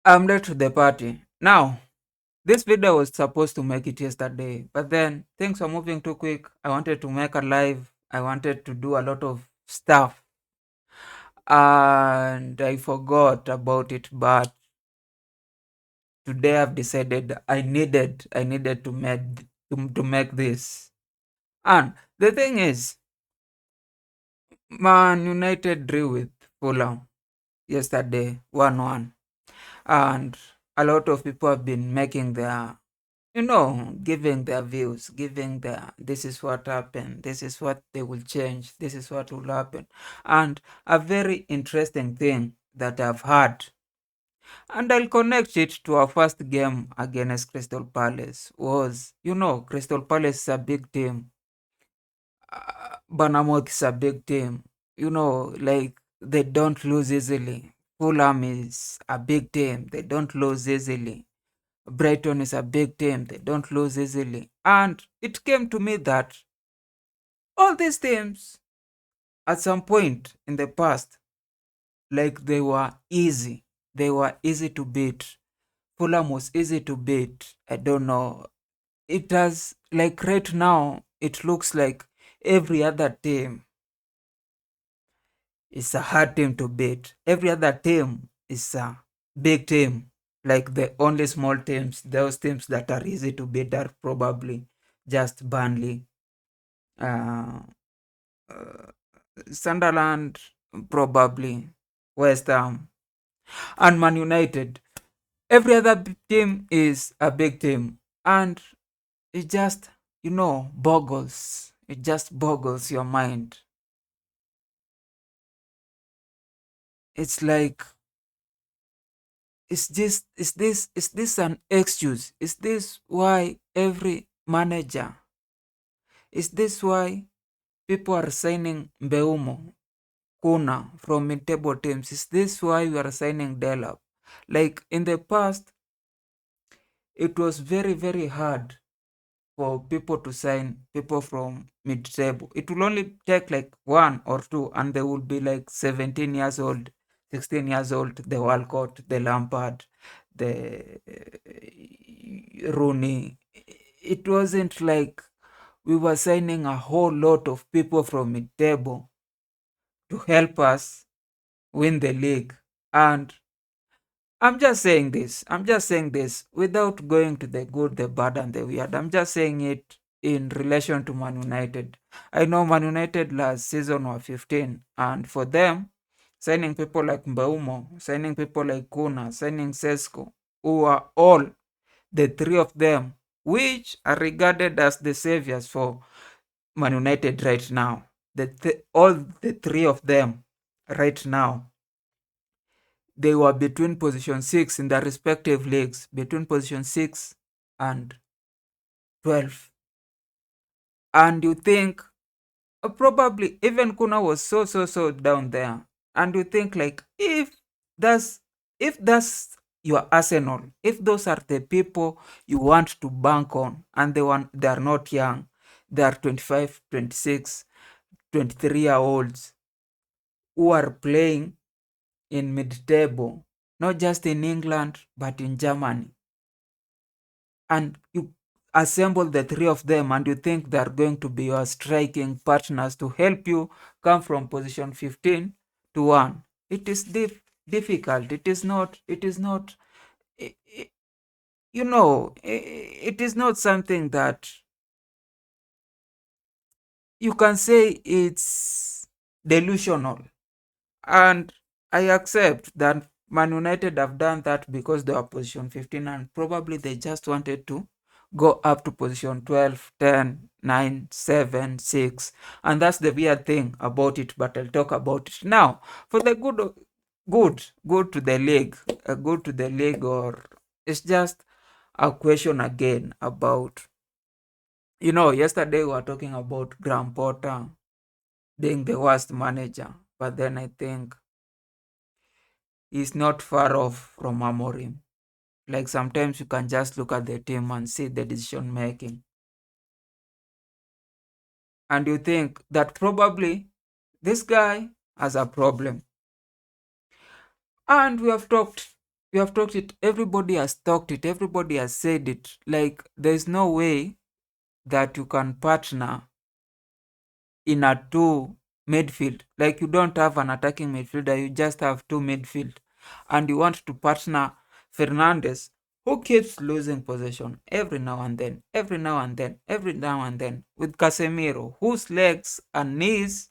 I'm late to the party. Now, this video was supposed to make it yesterday, but then things were moving too quick. I wanted to make a live. I wanted to do a lot of stuff, and I forgot about it. But today I've decided I needed to make this. And the thing is, Man United drew with Fulham yesterday, 1-1, and a lot of people have been making their giving their views, giving their this is what happened, this is what they will change, this is what will happen. And a very interesting thing that I've heard, and I'll connect it to our first game against Crystal Palace, was Crystal Palace is a big team. Bournemouth is a big team. Like they don't lose easily. Fulham is a big team. They don't lose easily. Brighton is a big team. They don't lose easily. And it came to me that all these teams, at some point in the past, like they were easy. They were easy to beat. Fulham was easy to beat. I don't know. It has, like right now, it looks like every other team is a hard team to beat. Every other team is a big team. Like the only small teams, those teams that are easy to beat are probably just Burnley, uh, uh, Sunderland, probably West Ham, and Man United. Every other team is a big team, and it just boggles. It just boggles your mind. It's like, is this an excuse? Is this why every manager? Is this why people are signing Mbeumo, Kuna from mid-table teams? Is this why we are signing Delap? Like in the past, it was very, very hard for people to sign people from mid-table. It will only take like one or two, and they will be like 17 years old, 16 years old. The Walcott, the Lampard, the Rooney. It wasn't like we were signing a whole lot of people from mid-table to help us win the league. And I'm just saying this without going to the good, the bad, and the weird. I'm just saying it in relation to Man United. I know Man United last season were 15, and for them, signing people like Mbaumo, signing people like Kuna, signing Sesko, who are all the three of them, which are regarded as the saviors for Man United right now. All the three of them right now, they were between position 6 in their respective leagues, between position 6 and 12. And you think, probably even Kuna was so down there. And you think, like, that's if that's your Arsenal, if those are the people you want to bank on, and they are not young, they are 25, 26, 23-year olds who are playing in mid-table, not just in England, but in Germany. And you assemble the three of them, and you think they're going to be your striking partners to help you come from position 15 to 1. It is difficult. It is not, i- i- it is not something that you can say it's delusional. And I accept that Man United have done that because they were position 15, and probably they just wanted to go up to position 12, 10, 9, 7, 6. And that's the weird thing about it, but I'll talk about it now. For the good to the league, good to the league, or it's just a question again about, yesterday we were talking about Graham Potter being the worst manager, but then I think is not far off from Amorim. Like sometimes you can just look at the team and see the decision making. And you think that probably this guy has a problem. And we have talked We have talked it. Everybody has talked it. Everybody has said it. Like, there's no way that you can partner in a two midfield. Like, you don't have an attacking midfielder, you just have two midfield. And you want to partner Fernandez, who keeps losing possession every now and then, every now and then, every now and then, with Casemiro, whose legs and knees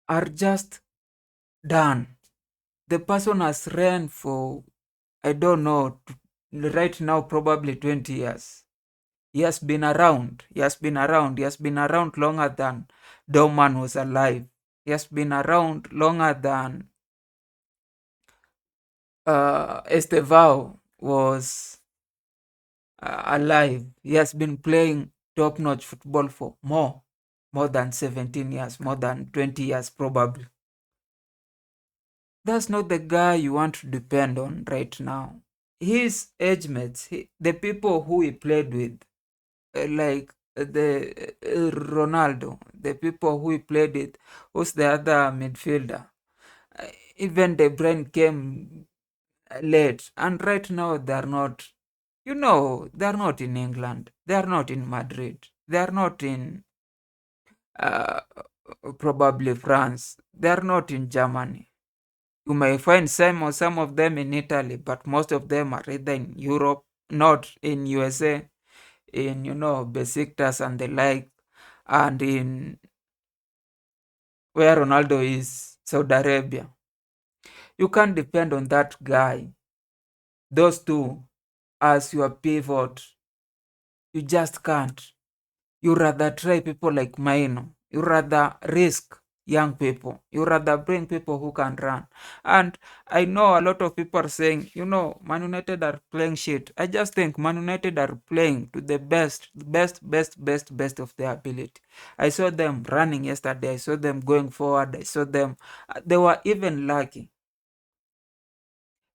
are just done. The person has ran for, I don't know, right now, probably 20 years. He has been around. He has been around. He has been around longer than Dorman was alive. He has been around longer than Estevao was alive. He has been playing top-notch football for more than 17 years, more than 20 years probably. That's not the guy you want to depend on right now. His age mates, the people who he played with, like the Ronaldo, the people who he played with, who's the other midfielder. Uh, Even De Bruyne came late, and right now they're not. They're not in England. They're not in Madrid. They're not in uh, probably France. They're not in Germany. You may find some of them in Italy, but most of them are either in Europe, not in USA, in Besiktas and the like, and in where Ronaldo is, Saudi Arabia. You can't depend on that guy, those two, as your pivot. You just can't. You rather try people like Maino. You rather risk young people. You rather bring people who can run. And I know a lot of people are saying, Man United are playing shit. I just think Man United are playing to the best of their ability. I saw them running yesterday. I saw them going forward. I saw them. They were even lucky,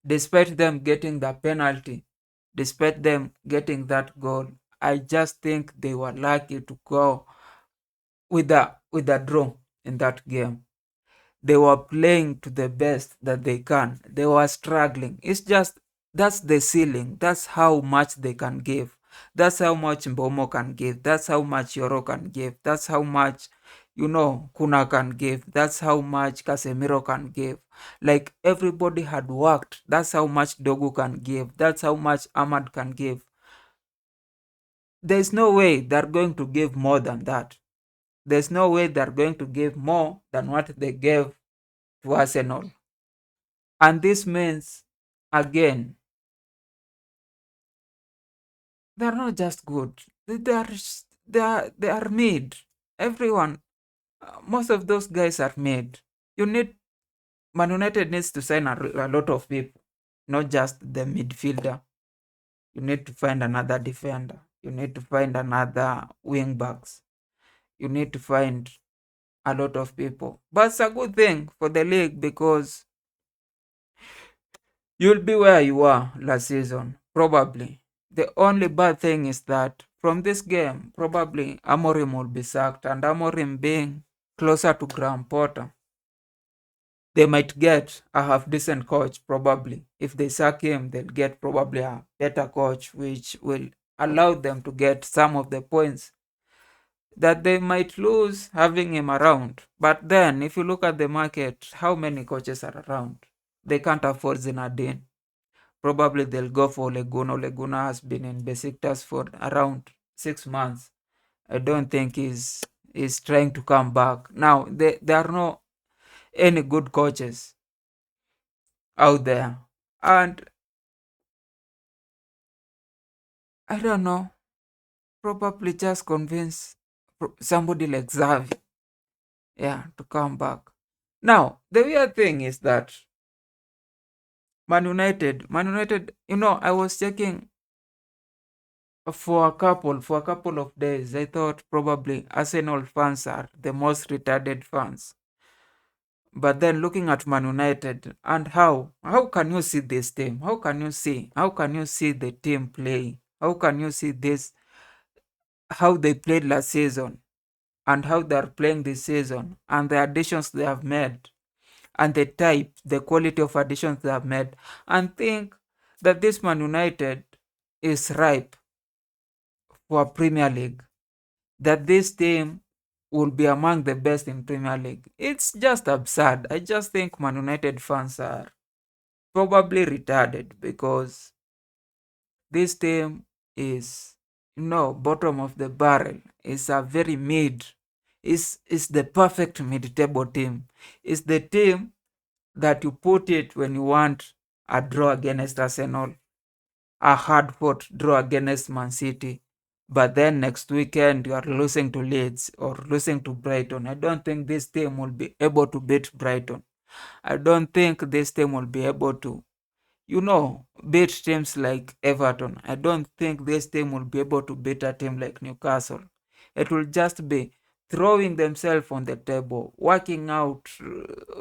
despite them getting the penalty, despite them getting that goal. I just think they were lucky to go with a draw in that game. They were playing to the best that they can. They were struggling. It's just that's the ceiling. That's how much they can give. That's how much Mbomo can give. That's how much Yoro can give. That's how much Kuna can give. That's how much Casemiro can give. Like, everybody had worked. That's how much Dogu can give. That's how much Ahmad can give. There's no way they're going to give more than that. There's no way they're going to give more than what they gave to Arsenal. And this means, again, they're not just good. They are mid. Everyone, most of those guys are mid. Man United needs to sign a lot of people, not just the midfielder. You need to find another defender. You need to find another wing backs. You need to find a lot of people. But it's a good thing for the league because you'll be where you were last season, probably. The only bad thing is that from this game, probably Amorim will be sacked, and Amorim being closer to Graham Potter, they might get a half decent coach, probably. If they sack him, they'll get probably a better coach, which will allow them to get some of the points that they might lose having him around. But then, if you look at the market, how many coaches are around? They can't afford Zinedine. Probably they'll go for Leguno. Leguno has been in Besiktas for around 6 months. I don't think he's trying to come back. Now, there are no any good coaches out there. And I don't know, probably just convince somebody like Xavi, yeah, to come back. Now, the weird thing is that Man United, I was checking for a couple of days. I thought probably Arsenal fans are the most retarded fans. But then looking at Man United and how can you see this team? How can you see the team play? How can you see this how they played last season and how they are playing this season and the additions they have made? and the quality of additions they have made, and think that this Man United is ripe for Premier League, that this team will be among the best in Premier League. It's just absurd. I just think Man United fans are probably retarded, because this team is, bottom of the barrel. It's a very mid. It's the perfect mid-table team. It's the team that you put it when you want a draw against Arsenal, a hard-fought draw against Man City, but then next weekend you are losing to Leeds or losing to Brighton. I don't think this team will be able to beat Brighton. I don't think this team will be able to, beat teams like Everton. I don't think this team will be able to beat a team like Newcastle. It will just be throwing themselves on the table, working out,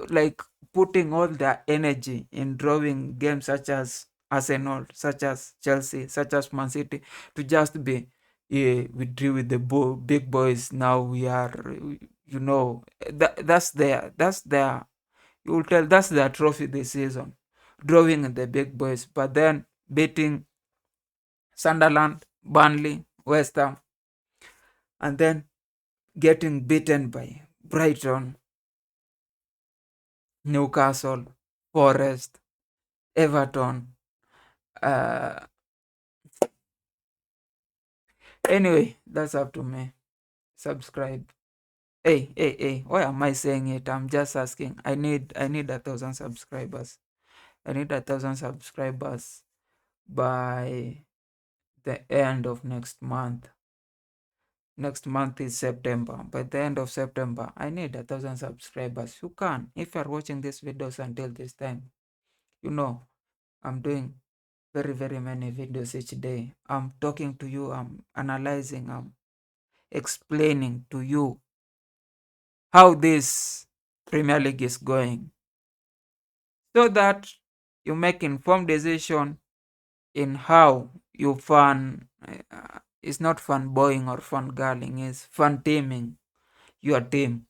like putting all their energy in drawing games such as Arsenal, such as Chelsea, such as Man City, to just be, yeah, we drew with the big boys. Now we are, that's their, you will tell that's their trophy this season, drawing the big boys, but then beating Sunderland, Burnley, West Ham, and then getting beaten by Brighton, Newcastle, Forest, Everton. Uh, anyway, that's up to me. Subscribe. Hey, why am I saying it? I'm just asking. I need 1,000 subscribers. I need 1,000 subscribers by the end of next month. Next month is September. By the end of September, I need 1,000 subscribers. You can, if you're watching these videos until this time, I'm doing very, very many videos each day. I'm talking to you, I'm analyzing, I'm explaining to you how this Premier League is going, so that you make informed decision in how you fun. It's not fun boying or fun girling, it's fun teaming your team.